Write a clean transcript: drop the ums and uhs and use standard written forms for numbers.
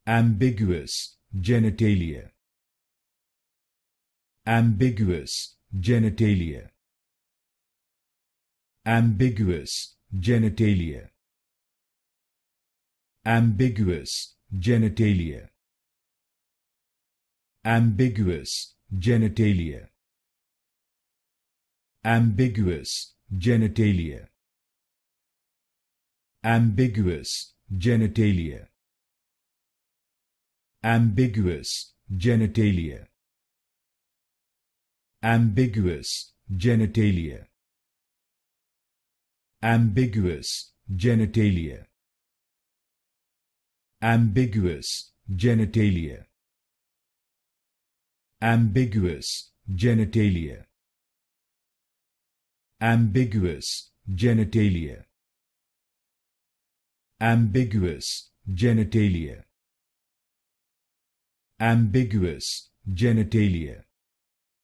Ambiguous genitalia. Ambiguous genitalia. Ambiguous genitalia. Ambiguous genitalia. Ambiguous genitalia. Ambiguous genitalia. Ambiguous genitalia. Ambiguous genitalia. Ambiguous genitalia. Ambiguous genitalia. Ambiguous genitalia. Ambiguous genitalia. Ambiguous genitalia. Ambiguous genitalia. Ambiguous genitalia.